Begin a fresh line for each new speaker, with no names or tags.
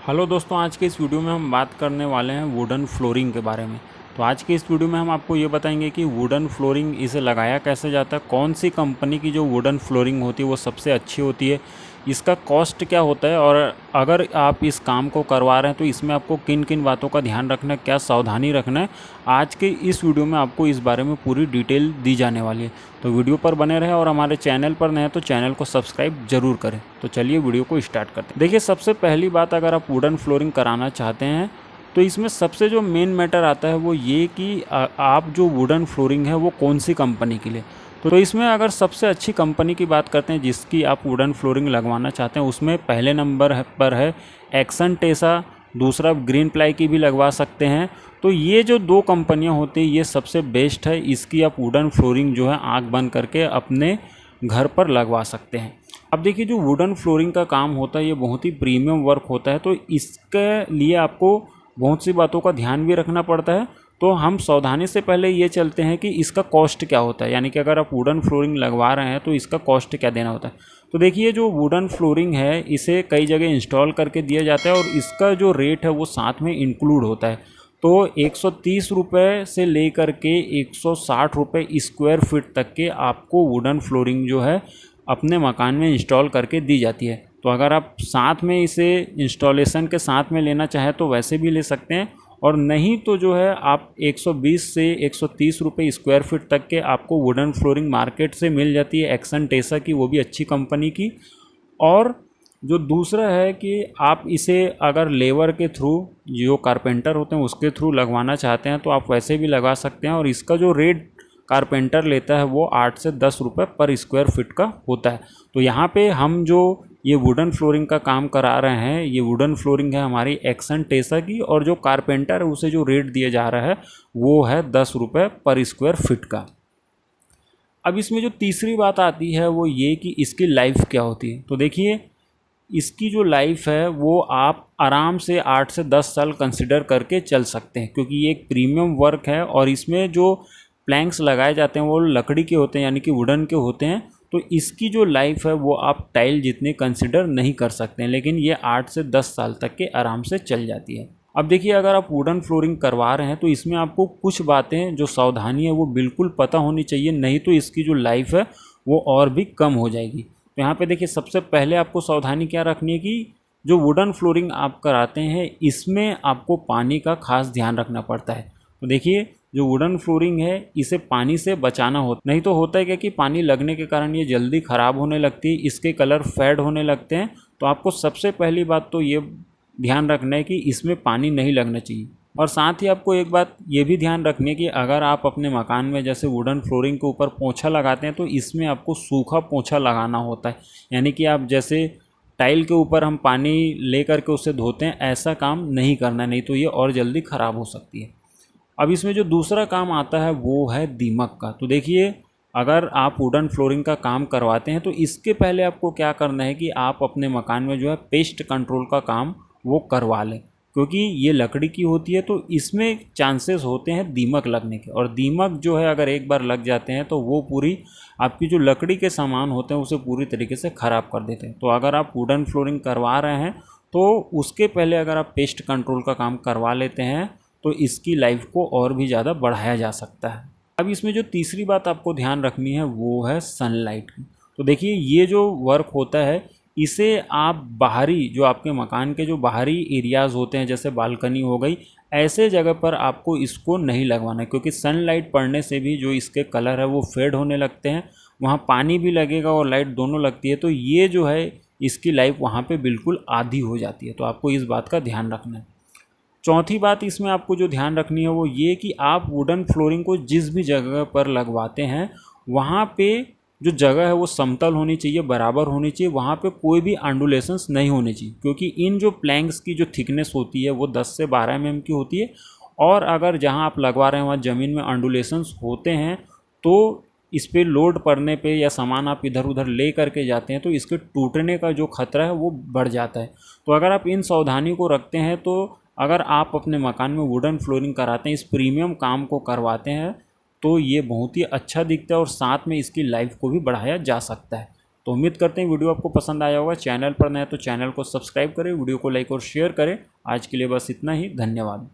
Hello दोस्तों, आज के इस वीडियो में हम बात करने वाले हैं वुडन फ्लोरिंग के बारे में। तो आज के इस वीडियो में हम आपको ये बताएंगे कि वुडन फ्लोरिंग इसे लगाया कैसे जाता है, कौन सी कंपनी की जो वुडन फ्लोरिंग होती है वो सबसे अच्छी होती है, इसका कॉस्ट क्या होता है, और अगर आप इस काम को करवा रहे हैं तो इसमें आपको किन किन बातों का ध्यान रखना है, क्या सावधानी रखना है। आज के इस वीडियो में आपको इस बारे में पूरी डिटेल दी जाने वाली है। तो वीडियो पर बने रहें और हमारे चैनल पर नए हैं तो चैनल को सब्सक्राइब जरूर करें। तो चलिए वीडियो को स्टार्ट करते हैं। देखिए, सबसे पहली बात, अगर आप वुडन फ्लोरिंग कराना चाहते हैं तो इसमें सबसे जो मेन मैटर आता है वो ये कि आप जो वुडन फ्लोरिंग है वो कौन सी कंपनी के लिए। तो इसमें अगर सबसे अच्छी कंपनी की बात करते हैं जिसकी आप वुडन फ्लोरिंग लगवाना चाहते हैं, उसमें पहले नंबर पर है एक्सन टेसा, दूसरा ग्रीन प्लाई की भी लगवा सकते हैं। तो ये जो दो कंपनियां होती हैं ये सबसे बेस्ट है। इसकी आप वुडन फ्लोरिंग जो है आंख बंद करके अपने घर पर लगवा सकते हैं। अब देखिए, जो वुडन फ्लोरिंग का काम होता है ये बहुत ही प्रीमियम वर्क होता है, तो इसके लिए आपको बहुत सी बातों का ध्यान भी रखना पड़ता है। तो हम सावधानी से पहले ये चलते हैं कि इसका कॉस्ट क्या होता है, यानी कि अगर आप वुडन फ्लोरिंग लगवा रहे हैं तो इसका कॉस्ट क्या देना होता है। तो देखिए, जो वुडन फ्लोरिंग है इसे कई जगह इंस्टॉल करके दिया जाता है और इसका जो रेट है वो साथ में इंक्लूड होता है। तो 130 रुपये से लेकर के 160 रुपये स्क्वायर फीट तक के आपको वुडन फ्लोरिंग जो है अपने मकान में इंस्टॉल करके दी जाती है। तो अगर आप साथ में इसे इंस्टॉलेशन के साथ में लेना चाहें तो वैसे भी ले सकते हैं, और नहीं तो जो है आप 120 से 130 रुपये स्क्वायर फीट तक के आपको वुडन फ्लोरिंग मार्केट से मिल जाती है एक्सन टेसा की, वो भी अच्छी कंपनी की। और जो दूसरा है कि आप इसे अगर लेबर के थ्रू, जो कारपेंटर होते हैं उसके थ्रू लगवाना चाहते हैं तो आप वैसे भी लगा सकते हैं, और इसका जो रेट कारपेंटर लेता है वो 8 से 10 रुपये पर स्क्वायर फीट का होता है। तो यहाँ पे हम जो ये वुडन फ्लोरिंग का काम करा रहे हैं, ये वुडन फ्लोरिंग है हमारी एक्सन टेसा की, और जो कारपेंटर है उसे जो रेट दिया जा रहा है वो है 10 रुपये पर स्क्वायर फीट का। अब इसमें जो तीसरी बात आती है वो ये कि इसकी लाइफ क्या होती है। तो देखिए, इसकी जो लाइफ है वो आप आराम से 8 से 10 साल कंसिडर करके चल सकते हैं, क्योंकि ये एक प्रीमियम वर्क है और इसमें जो प्लैंक्स लगाए जाते हैं वो लकड़ी के होते हैं, यानी कि वुडन के होते हैं। तो इसकी जो लाइफ है वो आप टाइल जितने कंसिडर नहीं कर सकते हैं, लेकिन ये 8 से 10 साल तक के आराम से चल जाती है। अब देखिए, अगर आप वुडन फ्लोरिंग करवा रहे हैं तो इसमें आपको कुछ बातें जो सावधानी है वो बिल्कुल पता होनी चाहिए, नहीं तो इसकी जो लाइफ है वो और भी कम हो जाएगी। तो यहाँ पे देखिए, सबसे पहले आपको सावधानी क्या रखनी है कि जो वुडन फ्लोरिंग आप कराते हैं इसमें आपको पानी का खास ध्यान रखना पड़ता है। तो देखिए, जो वुडन फ्लोरिंग है इसे पानी से बचाना होता, नहीं तो होता है क्या कि पानी लगने के कारण ये जल्दी ख़राब होने लगती है, इसके कलर फेड होने लगते हैं। तो आपको सबसे पहली बात तो ये ध्यान रखना है कि इसमें पानी नहीं लगना चाहिए। और साथ ही आपको एक बात ये भी ध्यान रखनी है कि अगर आप अपने मकान में जैसे वुडन फ्लोरिंग के ऊपर पोंछा लगाते हैं तो इसमें आपको सूखा पोंछा लगाना होता है, यानी कि आप जैसे टाइल के ऊपर हम पानी ले करके उसे धोते हैं ऐसा काम नहीं करना, नहीं तो ये और जल्दी ख़राब हो सकती है। अब इसमें जो दूसरा काम आता है वो है दीमक का। तो देखिए, अगर आप वुडन फ्लोरिंग का काम करवाते हैं तो इसके पहले आपको क्या करना है कि आप अपने मकान में जो है पेस्ट कंट्रोल का काम वो करवा लें, क्योंकि ये लकड़ी की होती है तो इसमें चांसेस होते हैं दीमक लगने के, और दीमक जो है अगर एक बार लग जाते हैं तो वो पूरी आपकी जो लकड़ी के सामान होते हैं उसे पूरी तरीके से ख़राब कर देते हैं। तो अगर आप वुडन फ्लोरिंग करवा रहे हैं तो उसके पहले अगर आप पेस्ट कंट्रोल का काम करवा लेते हैं तो इसकी लाइफ को और भी ज़्यादा बढ़ाया जा सकता है। अब इसमें जो तीसरी बात आपको ध्यान रखनी है वो है सनलाइट की। तो देखिए, ये जो वर्क होता है इसे आप बाहरी, जो आपके मकान के जो बाहरी एरियाज़ होते हैं जैसे बालकनी हो गई, ऐसे जगह पर आपको इसको नहीं लगवाना है, क्योंकि सनलाइट पड़ने से भी जो इसके कलर है वो फेड होने लगते हैं। वहाँ पानी भी लगेगा और लाइट दोनों लगती है, तो ये जो है इसकी लाइफ वहाँ पे बिल्कुल आधी हो जाती है। तो आपको इस बात का ध्यान रखना है। चौथी बात इसमें आपको जो ध्यान रखनी है वो ये कि आप वुडन फ्लोरिंग को जिस भी जगह पर लगवाते हैं वहाँ पे जो जगह है वो समतल होनी चाहिए, बराबर होनी चाहिए, वहाँ पे कोई भी अंडुलेशंस नहीं होने चाहिए, क्योंकि इन जो प्लैंक्स की जो थिकनेस होती है वो 10 से 12 mm की होती है। और अगर जहाँ आप लगवा रहे हैं वहाँ ज़मीन में अंडुलेशंस होते हैं तो इस पर लोड पड़ने पे या सामान आप इधर उधर ले करके जाते हैं तो इसके टूटने का जो खतरा है वो बढ़ जाता है। तो अगर आप इन सावधानी को रखते हैं तो अगर आप अपने मकान में वुडन फ्लोरिंग कराते हैं, इस प्रीमियम काम को करवाते हैं, तो ये बहुत ही अच्छा दिखता है और साथ में इसकी लाइफ को भी बढ़ाया जा सकता है। तो उम्मीद करते हैं वीडियो आपको पसंद आया होगा। चैनल पर नए तो चैनल को सब्सक्राइब करें, वीडियो को लाइक और शेयर करें। आज के लिए बस इतना ही, धन्यवाद।